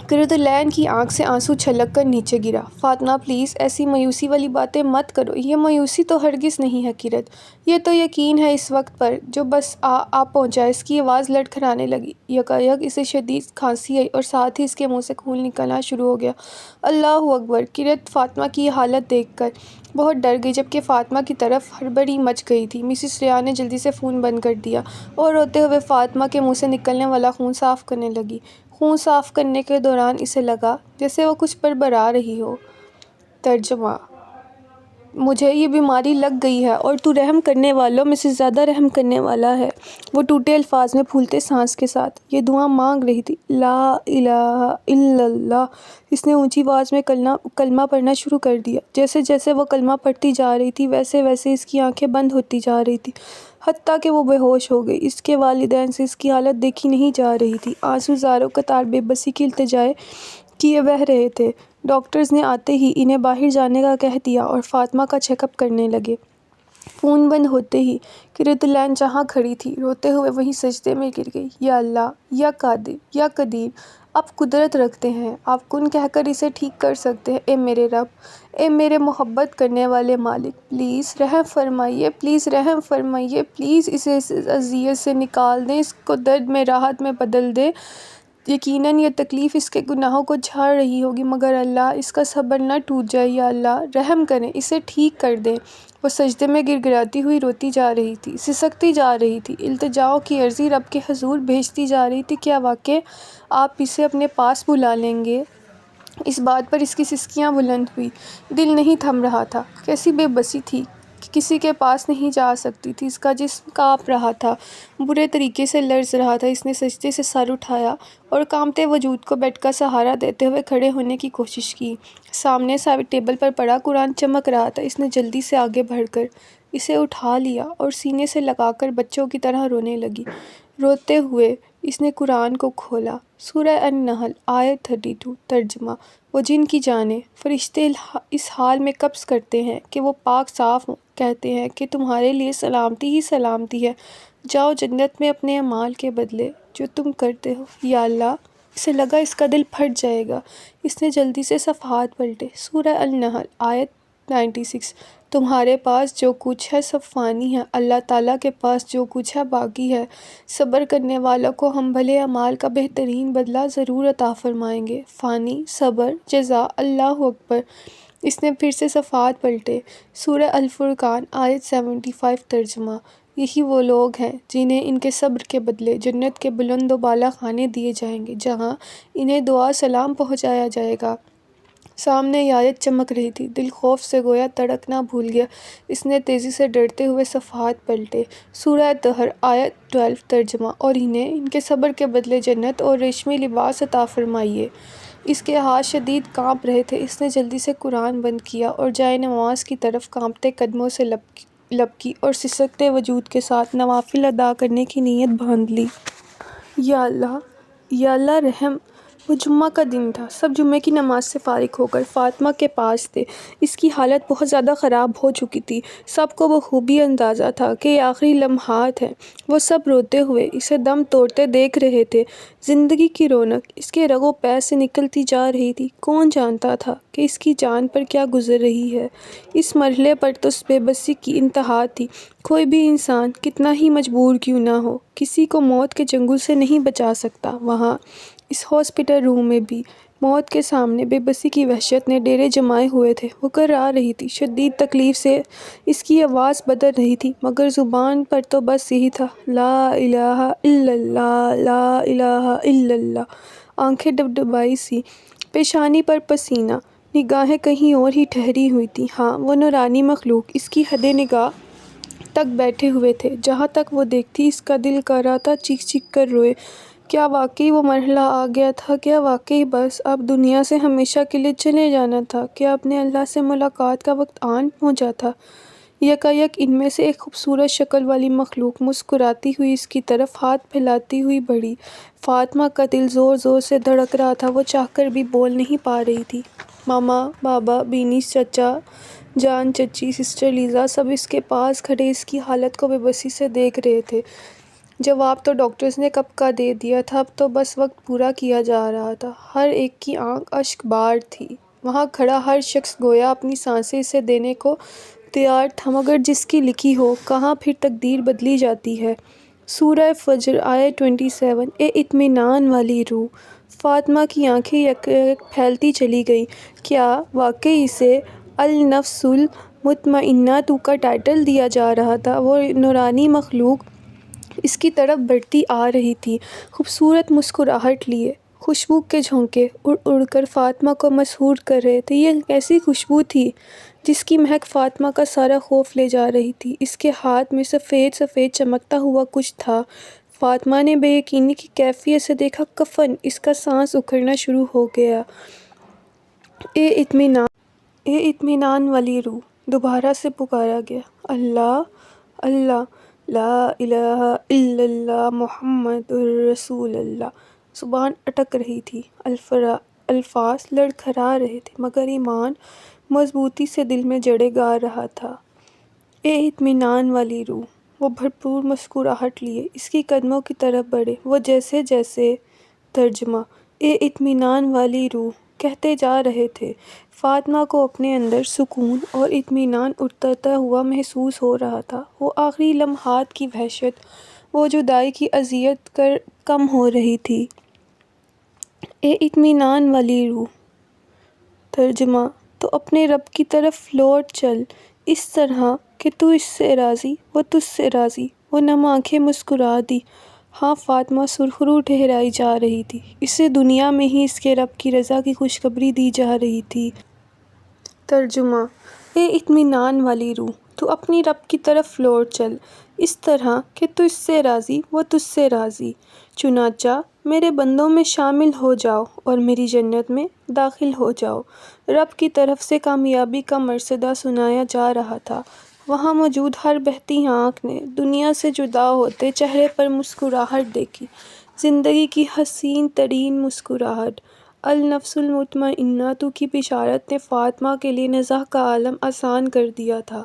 قرۃ کی آنکھ سے آنسو چھلک کر نیچے گرا۔ فاطمہ پلیز ایسی مایوسی والی باتیں مت کرو۔ یہ مایوسی تو ہرگز نہیں ہے قرۃ، یہ تو یقین ہے اس وقت پر جو بس آ پہنچا۔ اس کی آواز لڑکھڑانے لگی۔ یکایک اسے شدید کھانسی آئی اور ساتھ ہی اس کے منہ سے خون نکلنا شروع ہو گیا۔ اللہ اکبر! قرۃ فاطمہ کی یہ حالت دیکھ کر بہت ڈر گئی، جبکہ فاطمہ کی طرف ہڑبڑی مچ گئی تھی۔ مسز ریحان نے جلدی سے فون بند کر دیا اور روتے ہوئے فاطمہ کے منہ سے نکلنے والا خون صاف کرنے لگی۔ خون صاف کرنے کے دوران اسے لگا جیسے وہ کچھ بڑبڑا رہی ہو۔ ترجمہ: مجھے یہ بیماری لگ گئی ہے اور تو رحم کرنے والوں میں سے زیادہ رحم کرنے والا ہے۔ وہ ٹوٹے الفاظ میں پھولتے سانس کے ساتھ یہ دعا مانگ رہی تھی۔ لا الہ الا اللہ۔ اس نے اونچی آواز میں کلمہ پڑھنا شروع کر دیا۔ جیسے جیسے وہ کلمہ پڑھتی جا رہی تھی ویسے ویسے اس کی آنکھیں بند ہوتی جا رہی تھیں، حتیٰ کہ وہ بے ہوش ہو گئی۔ اس کے والدین سے اس کی حالت دیکھی نہیں جا رہی تھی۔ آنسو زاروں قطار بے بسی کی التجائے کیے بہہ رہے تھے۔ ڈاکٹرز نے آتے ہی انہیں باہر جانے کا کہہ دیا اور فاطمہ کا چیک اپ کرنے لگے۔ فون بند ہوتے ہی قرۃ جہاں کھڑی تھی روتے ہوئے وہیں سجدے میں گر گئی۔ یا اللہ، یا قادر، یا قدیر، آپ قدرت رکھتے ہیں، آپ کن کہہ کر اسے ٹھیک کر سکتے ہیں۔ اے میرے رب، اے میرے محبت کرنے والے مالک، پلیز رحم فرمائیے، پلیز رحم فرمائیے، پلیز اسے اس اذیت سے نکال دیں، اس کو درد میں راحت میں بدل دیں۔ یقیناً یہ تکلیف اس کے گناہوں کو جھاڑ رہی ہوگی، مگر اللہ اس کا صبر نہ ٹوٹ جائے۔ یا اللہ رحم کریں، اسے ٹھیک کر دیں۔ وہ سجدے میں گر گراتی ہوئی روتی جا رہی تھی، سسکتی جا رہی تھی، التجاؤں کی عرضی رب کے حضور بھیجتی جا رہی تھی۔ کیا واقعی آپ اسے اپنے پاس بلا لیں گے؟ اس بات پر اس کی سسکیاں بلند ہوئی، دل نہیں تھم رہا تھا۔ کیسی بے بسی تھی کہ کسی کے پاس نہیں جا سکتی تھی۔ اس کا جسم کانپ رہا تھا، برے طریقے سے لرز رہا تھا۔ اس نے سجدے سے سر اٹھایا اور کانپتے وجود کو بیڈ کا سہارا دیتے ہوئے کھڑے ہونے کی کوشش کی۔ سامنے ٹیبل پر پڑا قرآن چمک رہا تھا۔ اس نے جلدی سے آگے بڑھ کر اسے اٹھا لیا اور سینے سے لگا کر بچوں کی طرح رونے لگی۔ روتے ہوئے اس نے قرآن کو کھولا۔ سورہ النحل آیت 32۔ ترجمہ: وہ جن کی جانیں فرشتے اس حال میں قبض کرتے ہیں کہ وہ پاک صاف ہوں، کہتے ہیں کہ تمہارے لیے سلامتی ہی سلامتی ہے، جاؤ جنت میں اپنے اعمال کے بدلے جو تم کرتے ہو۔ یا اللہ! اسے لگا اس کا دل پھٹ جائے گا۔ اس نے جلدی سے صفحات پلٹے۔ سورہ النحل آیت 96۔ تمہارے پاس جو کچھ ہے سب فانی ہے، اللہ تعالیٰ کے پاس جو کچھ ہے باقی ہے۔ صبر کرنے والوں کو ہم بھلے اعمال کا بہترین بدلہ ضرور عطا فرمائیں گے۔ فانی، صبر، جزا۔ اللہ اکبر! اس نے پھر سے صفحات پلٹے۔ سورہ الفرقان آیت 75۔ ترجمہ: یہی وہ لوگ ہیں جنہیں ان کے صبر کے بدلے جنت کے بلند و بالا خانے دیے جائیں گے، جہاں انہیں دعا سلام پہنچایا جائے گا۔ سامنے یہ آیت چمک رہی تھی۔ دل خوف سے گویا تڑکنا بھول گیا۔ اس نے تیزی سے ڈرتے ہوئے صفحات پلٹے۔ سورہ طہر آیت 12۔ ترجمہ: اور انہیں ان کے صبر کے بدلے جنت اور ریشمی لباس عطا فرمائیے۔ اس کے ہاتھ شدید کانپ رہے تھے۔ اس نے جلدی سے قرآن بند کیا اور جائے نماز کی طرف کانپتے قدموں سے لبکی اور سسکتے وجود کے ساتھ نوافل ادا کرنے کی نیت باندھ لی۔ یا اللہ رحم۔ وہ جمعہ کا دن تھا، سب جمعے کی نماز سے فارغ ہو کر فاطمہ کے پاس تھے۔ اس کی حالت بہت زیادہ خراب ہو چکی تھی، سب کو بخوبی اندازہ تھا کہ یہ آخری لمحات ہیں۔ وہ سب روتے ہوئے اسے دم توڑتے دیکھ رہے تھے۔ زندگی کی رونق اس کے رگ و پے سے نکلتی جا رہی تھی۔ کون جانتا تھا کہ اس کی جان پر کیا گزر رہی ہے؟ اس مرحلے پر تو بے بسی کی انتہا تھی۔ کوئی بھی انسان کتنا ہی مجبور کیوں نہ ہو، کسی کو موت کے چنگل سے نہیں بچا سکتا۔ وہاں اس ہاسپٹل روم میں بھی موت کے سامنے بے بسی کی وحشت نے ڈیرے جمائے ہوئے تھے۔ وہ کرا رہی تھی، شدید تکلیف سے اس کی آواز بدل رہی تھی، مگر زبان پر تو بس یہی تھا، لا الہ الا اللہ، لا الہ الا اللہ۔ آنکھیں ڈبڈبائی سی، پیشانی پر پسینہ، نگاہیں کہیں اور ہی ٹھہری ہوئی تھیں۔ ہاں، وہ نورانی مخلوق اس کی حد نگاہ تک بیٹھے ہوئے تھے۔ جہاں تک وہ دیکھتی اس کا دل کر رہا تھا چیخ چیخ کر روئے۔ کیا واقعی وہ مرحلہ آ گیا تھا؟ کیا واقعی بس اب دنیا سے ہمیشہ کے لیے چلے جانا تھا؟ کیا اپنے اللہ سے ملاقات کا وقت آن پہنچا تھا؟ یکایک ان میں سے ایک خوبصورت شکل والی مخلوق مسکراتی ہوئی اس کی طرف ہاتھ پھیلاتی ہوئی بڑھی۔ فاطمہ کا دل زور زور سے دھڑک رہا تھا، وہ چاہ کر بھی بول نہیں پا رہی تھی۔ ماما، بابا، بینی، چچا جان، چچی، سسٹر لیزا سب اس کے پاس کھڑے اس کی حالت کو بے بسی سے دیکھ رہے تھے۔ جواب تو ڈاکٹرز نے کب کا دے دیا تھا، اب تو بس وقت پورا کیا جا رہا تھا۔ ہر ایک کی آنکھ اشک بار تھی۔ وہاں کھڑا ہر شخص گویا اپنی سانسیں اسے دینے کو تیار تھا، مگر جس کی لکھی ہو کہاں پھر تقدیر بدلی جاتی ہے۔ سورہ فجر آیت 27۔ اے اطمینان والی روح۔ فاطمہ کی آنکھیں یک یک پھیلتی چلی گئیں۔ کیا واقعی اسے النفس المطمئنہ کا ٹائٹل دیا جا رہا تھا؟ وہ نورانی مخلوق اس کی طرف بڑھتی آ رہی تھی، خوبصورت مسکراہٹ لیے۔ خوشبو کے جھونکے اڑ اڑ کر فاطمہ کو مسحور کر رہے تھے۔ یہ ایسی خوشبو تھی جس کی مہک فاطمہ کا سارا خوف لے جا رہی تھی۔ اس کے ہاتھ میں سفید سفید چمکتا ہوا کچھ تھا۔ فاطمہ نے بے یقینی کی کیفیت سے دیکھا، کفن! اس کا سانس اکھڑنا شروع ہو گیا۔ اے اطمینان والی روح، دوبارہ سے پکارا گیا۔ اللہ، اللہ، لا الہ الا اللہ محمد رسول اللہ۔ زبان اٹک رہی تھی، الفاظ لڑکھڑا رہے تھے، مگر ایمان مضبوطی سے دل میں جڑے گا رہا تھا۔ اے اطمینان والی روح۔ وہ بھرپور مسکراہٹ لیے اس کی قدموں کی طرف بڑھے۔ وہ جیسے جیسے ترجمہ اے اطمینان والی روح کہتے جا رہے تھے، فاطمہ کو اپنے اندر سکون اور اطمینان اترتا ہوا محسوس ہو رہا تھا۔ وہ آخری لمحات کی وحشت، وہ جدائی کی اذیت کم ہو رہی تھی۔ اے اطمینان والی روح۔ ترجمہ تو اپنے رب کی طرف لوٹ چل، اس طرح کہ تو اس سے راضی، وہ تجھ سے راضی۔ وہ نم آنکھیں مسکرا دیں۔ ہاں، فاطمہ سرخرو ٹھہرائی جا رہی تھی، اسے دنیا میں ہی اس کے رب کی رضا کی خوشخبری دی جا رہی تھی۔ ترجمہ اے اطمینان والی روح، تو اپنی رب کی طرف لوٹ چل، اس طرح کہ تو اس سے راضی، وہ تجھ سے راضی۔ چنانچہ میرے بندوں میں شامل ہو جاؤ اور میری جنت میں داخل ہو جاؤ۔ رب کی طرف سے کامیابی کا مرصدہ سنایا جا رہا تھا۔ وہاں موجود ہر بہتی آنکھ نے دنیا سے جدا ہوتے چہرے پر مسکراہٹ دیکھی، زندگی کی حسین ترین مسکراہٹ۔ النفس المطمئنہ کی بشارت نے فاطمہ کے لیے نزاع کا عالم آسان کر دیا تھا۔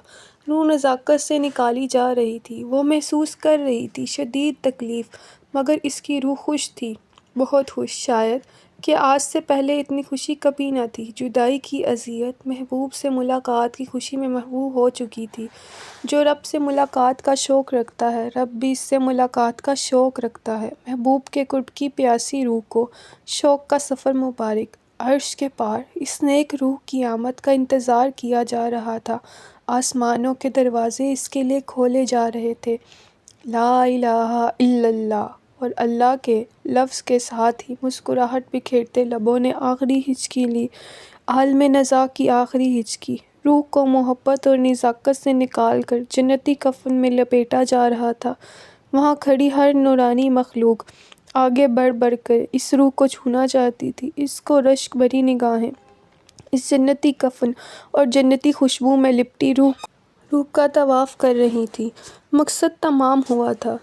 روح نزاکت سے نکالی جا رہی تھی۔ وہ محسوس کر رہی تھی شدید تکلیف، مگر اس کی روح خوش تھی، بہت خوش، شاید کہ آج سے پہلے اتنی خوشی کبھی نہ تھی۔ جدائی کی اذیت محبوب سے ملاقات کی خوشی میں محو ہو چکی تھی۔ جو رب سے ملاقات کا شوق رکھتا ہے، رب بھی اس سے ملاقات کا شوق رکھتا ہے۔ محبوب کے قرب کی پیاسی روح کو شوق کا سفر مبارک۔ عرش کے پار اس نیک روح کی آمد کا انتظار کیا جا رہا تھا۔ آسمانوں کے دروازے اس کے لیے کھولے جا رہے تھے۔ لا الہ الا اللہ، اور اللہ کے لفظ کے ساتھ ہی مسکراہٹ بکھیرتے لبوں نے آخری ہچکی لی، عالم نزاع کی آخری ہچکی۔ روح کو محبت اور نزاکت سے نکال کر جنتی کفن میں لپیٹا جا رہا تھا۔ وہاں کھڑی ہر نورانی مخلوق آگے بڑھ بڑھ کر اس روح کو چھونا چاہتی تھی۔ اس کو رشک بھری نگاہیں اس جنتی کفن اور جنتی خوشبو میں لپٹی روح روح کا طواف کر رہی تھی۔ مقصد تمام ہوا تھا۔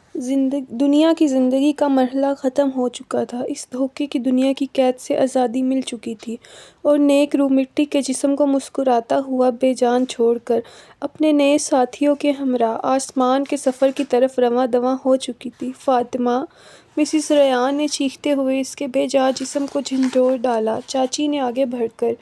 دنیا کی زندگی کا مرحلہ ختم ہو چکا تھا۔ اس دھوکے کی دنیا کی قید سے آزادی مل چکی تھی اور نیک روح مٹی کے جسم کو مسکراتا ہوا بے جان چھوڑ کر اپنے نئے ساتھیوں کے ہمراہ آسمان کے سفر کی طرف رواں دواں ہو چکی تھی۔ فاطمہ! مسز ریان نے چیختے ہوئے اس کے بے جان جسم کو جھنجھوڑ ڈالا۔ چاچی نے آگے بڑھ کر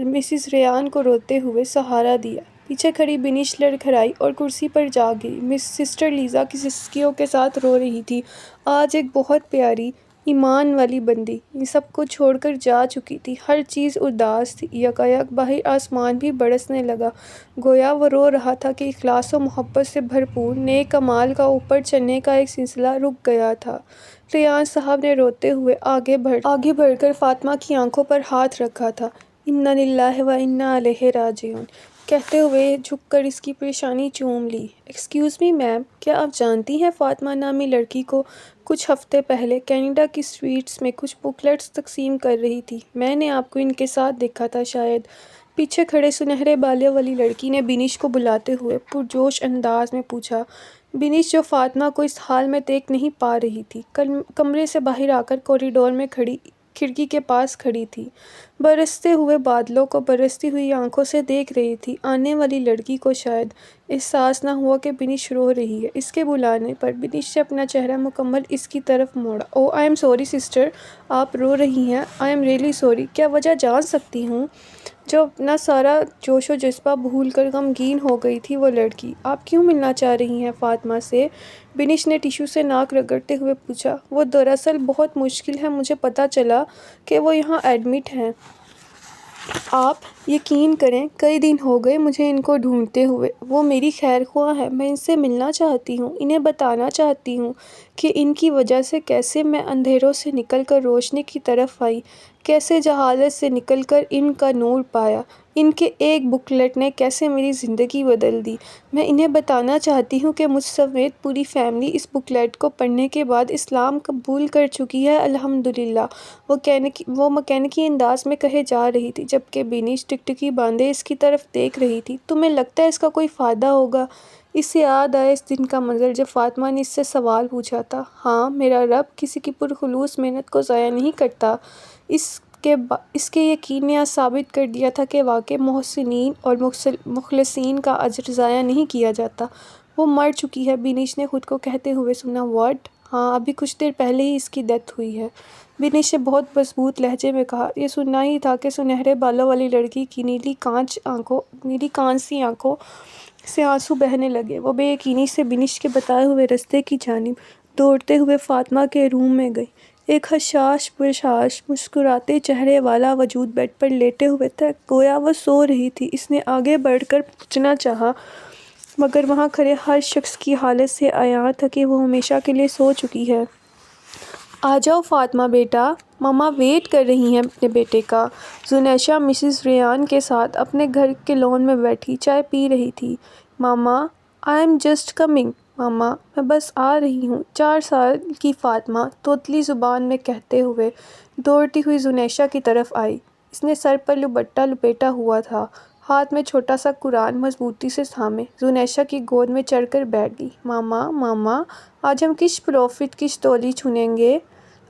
مسز ریان کو روتے ہوئے سہارا دیا۔ پیچھے کھڑی بینش لڑکھڑائی اور کرسی پر جا گری۔ سسٹر لیزا کی سسکیوں کے ساتھ رو رہی تھی۔ آج ایک بہت پیاری، ایمان والی بندی ان سب کو چھوڑ کر جا چکی تھی۔ ہر چیز اداس تھی۔ یکایک باہر آسمان بھی برسنے لگا، گویا وہ رو رہا تھا کہ اخلاص و محبت سے بھرپور نیک اعمال کا اوپر چلنے کا ایک سلسلہ رک گیا تھا۔ ریان صاحب نے روتے ہوئے آگے بڑھ کر فاطمہ کی آنکھوں پر ہاتھ رکھا تھا۔ انا للہ و انا الیہ راجعون کہتے ہوئے جھک کر اس کی پیشانی چوم لی۔ ایکسکیوز می میم، کیا آپ جانتی ہیں فاطمہ نامی لڑکی کو کچھ ہفتے پہلے کینیڈا کی اسٹریٹس میں کچھ بکلیٹس تقسیم کر رہی تھی؟ میں نے آپ کو ان کے ساتھ دیکھا تھا شاید۔ پیچھے کھڑے سنہرے بالوں والی لڑکی نے بینش کو بلاتے ہوئے پرجوش انداز میں پوچھا۔ بینش جو فاطمہ کو اس حال میں دیکھ نہیں پا رہی تھی، کمرے سے باہر آ کر کوریڈور میں کھڑکی کے پاس کھڑی تھی۔ برستے ہوئے بادلوں کو برستی ہوئی آنکھوں سے دیکھ رہی تھی۔ آنے والی لڑکی کو شاید احساس نہ ہوا کہ بینش رو رہی ہے۔ اس کے بلانے پر بینش نے اپنا چہرہ مکمل اس کی طرف موڑا۔ اوہ آئی ایم سوری سسٹر، آپ رو رہی ہیں۔ I am really sorry. کیا وجہ جان سکتی ہوں؟ جو اپنا سارا جوش و جذبہ بھول کر غمگین ہو گئی تھی وہ لڑکی۔ آپ کیوں ملنا چاہ رہی ہیں فاطمہ سے؟ بینش نے ٹشو سے ناک رگڑتے ہوئے پوچھا۔ وہ دراصل بہت مشکل ہے، مجھے پتہ چلا کہ وہ یہاں ایڈمٹ ہیں۔ آپ یقین کریں کئی دن ہو گئے مجھے ان کو ڈھونڈتے ہوئے۔ وہ میری خیر خواہ ہیں، میں ان سے ملنا چاہتی ہوں، انہیں بتانا چاہتی ہوں کہ ان کی وجہ سے کیسے میں اندھیروں سے نکل کر روشنی کی طرف آئی، کیسے جہالت سے نکل کر ان کا نور پایا، ان کے ایک بکلیٹ نے کیسے میری زندگی بدل دی۔ میں انہیں بتانا چاہتی ہوں کہ مجھ سمیت پوری فیملی اس بکلیٹ کو پڑھنے کے بعد اسلام قبول کر چکی ہے الحمدللہ، وہ مکینیکی انداز میں کہے جا رہی تھی جبکہ بینش ٹکٹکی باندھے اس کی طرف دیکھ رہی تھی۔ تمہیں لگتا ہے اس کا کوئی فائدہ ہوگا؟ اس سے یاد آیا اس دن کا منظر جب فاطمہ نے اس سے سوال پوچھا تھا۔ ہاں، میرا رب کسی کی پرخلوص محنت کو ضائع نہیں کرتا۔ اس کے یقین نے آج ثابت کر دیا تھا کہ واقعی محسنین اور مخلصین کا اجر ضائع نہیں کیا جاتا۔ وہ مر چکی ہے، بینش نے خود کو کہتے ہوئے سنا۔ واٹ؟ ہاں، ابھی کچھ دیر پہلے ہی اس کی ڈیتھ ہوئی ہے، بینش نے بہت مضبوط لہجے میں کہا۔ یہ سننا ہی تھا کہ سنہرے بالوں والی لڑکی کی نیلی کانچ سی آنکھوں سے آنسو بہنے لگے۔ وہ بے یقینی سے بینش کے بتائے ہوئے راستے کی جانب دوڑتے ہوئے فاطمہ کے روم میں گئی۔ ایک حشاش بشاش مسکراتے چہرے والا وجود بیڈ پر لیٹے ہوئے تھا، گویا وہ سو رہی تھی۔ اس نے آگے بڑھ کر پوچھنا چاہا مگر وہاں کھڑے ہر شخص کی حالت سے عیاں تھا کہ وہ ہمیشہ کے لیے سو چکی ہے۔ آ جاؤ فاطمہ بیٹا، ماما ویٹ کر رہی ہیں اپنے بیٹے کا۔ زنیشا مسز ریان کے ساتھ اپنے گھر کے لان میں بیٹھی چائے پی رہی تھی۔ ماما آئی ایم جسٹ کمنگ، ماما میں بس آ رہی ہوں، 4 سال کی فاطمہ توتلی زبان میں کہتے ہوئے دوڑتی ہوئی زنیشا کی طرف آئی۔ اس نے سر پر دوپٹہ لپیٹا ہوا تھا، ہاتھ میں چھوٹا سا قرآن مضبوطی سے تھامے زنیشا کی گود میں چڑھ کر بیٹھ گئی۔ ماما آج ہم کس پروفٹ کی سٹوری سنیں گے؟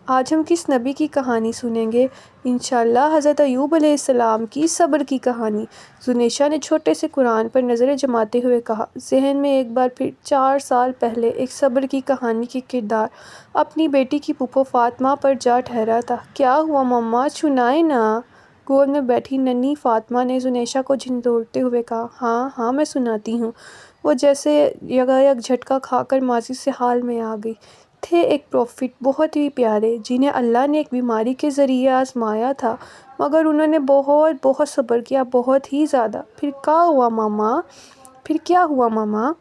آج ہم کس نبی کی کہانی سنیں گے؟ انشاءاللہ حضرت ایوب علیہ السلام کی صبر کی کہانی، زنیشا نے چھوٹے سے قرآن پر نظریں جماتے ہوئے کہا۔ ذہن میں ایک بار پھر 4 سال پہلے ایک صبر کی کہانی کی کردار اپنی بیٹی کی پھوپھو فاطمہ پر جا ٹھہرا تھا۔ کیا ہوا ماما، سنائیں نا؟ گود میں بیٹھی ننھی فاطمہ نے زنیشا کو جھنجھوڑتے ہوئے کہا۔ ہاں میں سناتی ہوں۔ وہ جیسے یکایک جھٹکا کھا کر ماضی سے حال میں آ گئی۔ تھے ایک پروفٹ بہت ہی پیارے جنہیں اللہ نے ایک بیماری کے ذریعے آزمایا تھا، مگر انہوں نے بہت صبر کیا، بہت ہی زیادہ۔ پھر کیا ہوا ماما؟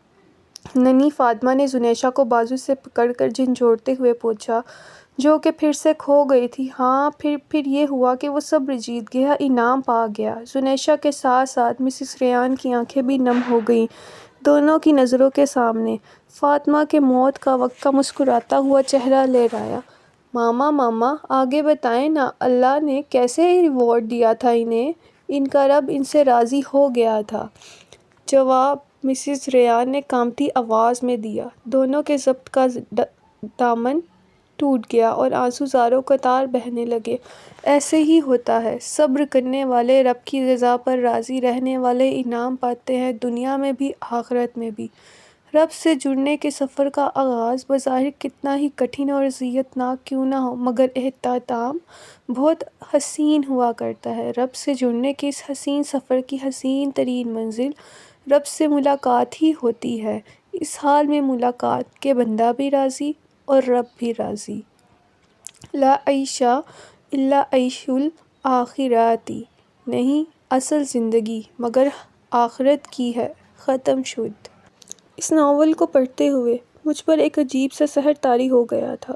ننھی فاطمہ نے زنیشا کو بازو سے پکڑ کر جھنجھوڑتے ہوئے پوچھا، جو کہ پھر سے کھو گئی تھی۔ ہاں پھر یہ ہوا کہ وہ صبر جیت گیا، انعام پا گیا۔ زنیشا کے ساتھ ساتھ مسز ریان کی آنکھیں بھی نم ہو گئیں۔ دونوں کی نظروں کے سامنے فاطمہ کے موت کا وقت کا مسکراتا ہوا چہرہ لہرایا۔ ماما آگے بتائیں نا، اللہ نے کیسے ریوارڈ دیا تھا انہیں؟ ان کا رب ان سے راضی ہو گیا تھا۔ جواب مسز ریان نے کانپتی آواز میں دیا۔ دونوں کے ضبط کا دامن ٹوٹ گیا اور آنسو زاروں قطار بہنے لگے۔ ایسے ہی ہوتا ہے، صبر کرنے والے رب کی رضا پر راضی رہنے والے انعام پاتے ہیں، دنیا میں بھی آخرت میں بھی۔ رب سے جڑنے کے سفر کا آغاز بظاہر کتنا ہی کٹھن اور اذیت ناک کیوں نہ ہو، مگر اختتام بہت حسین ہوا کرتا ہے۔ رب سے جڑنے کے اس حسین سفر کی حسین ترین منزل رب سے ملاقات ہی ہوتی ہے۔ اس حال میں ملاقات کہ بندہ بھی راضی اور رب بھی راضی۔ لا عیش الا عیش الآخرۃ، نہیں اصل زندگی مگر آخرت کی ہے۔ ختم شد۔ اس ناول کو پڑھتے ہوئے مجھ پر ایک عجیب سا سحر طاری ہو گیا تھا،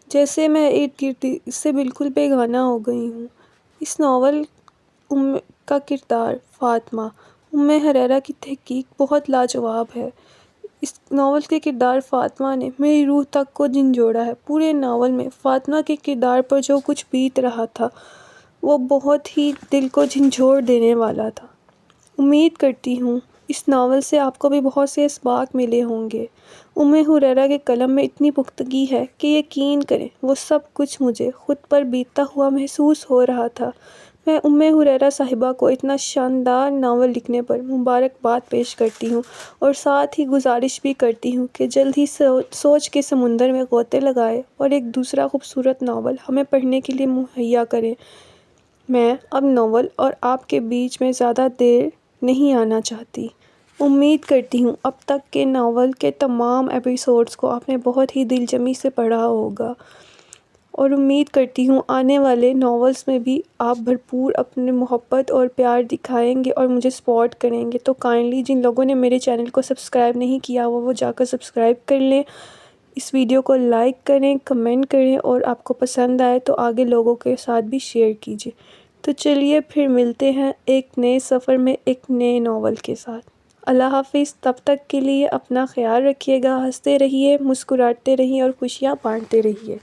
جیسے میں ارد گرد اس سے بالکل بیگانہ ہو گئی ہوں۔ اس ناول کا کردار فاطمہ حریرہ کی تحقیق بہت لاجواب ہے۔ اس ناول کے کردار فاطمہ نے میری روح تک کو جھنجھوڑا ہے۔ پورے ناول میں فاطمہ کے کردار پر جو کچھ بیت رہا تھا وہ بہت ہی دل کو جھنجھوڑ دینے والا تھا۔ امید کرتی ہوں اس ناول سے آپ کو بھی بہت سے اسباق ملے ہوں گے۔ حریرہ کے قلم میں اتنی پختگی ہے کہ یقین کریں وہ سب کچھ مجھے خود پر بیتتا ہوا محسوس ہو رہا تھا۔ میں حریرہ صاحبہ کو اتنا شاندار ناول لکھنے پر مبارکباد پیش کرتی ہوں اور ساتھ ہی گزارش بھی کرتی ہوں کہ جلد ہی سوچ کے سمندر میں غوطے لگائیں اور ایک دوسرا خوبصورت ناول ہمیں پڑھنے کے لیے مہیا کریں۔ میں اب ناول اور آپ کے بیچ میں زیادہ دیر نہیں آنا چاہتی۔ امید کرتی ہوں اب تک کے ناول کے تمام ایپیسوڈز کو آپ نے بہت ہی دلجمی سے پڑھا ہوگا، اور امید کرتی ہوں آنے والے ناولز میں بھی آپ بھرپور اپنے محبت اور پیار دکھائیں گے اور مجھے سپورٹ کریں گے۔ تو کائنڈلی جن لوگوں نے میرے چینل کو سبسکرائب نہیں کیا وہ جا کر سبسکرائب کر لیں، اس ویڈیو کو لائک کریں، کمنٹ کریں اور آپ کو پسند آئے تو آگے لوگوں کے ساتھ بھی شیئر کیجیے۔ تو چلیے پھر ملتے ہیں ایک نئے سفر میں ایک نئے ناول کے ساتھ۔ اللہ حافظ۔ تب تک کے لیے اپنا خیال رکھیے گا، ہنستے رہیے، مسکراتے رہیے اور خوشیاں بانٹتے رہیے۔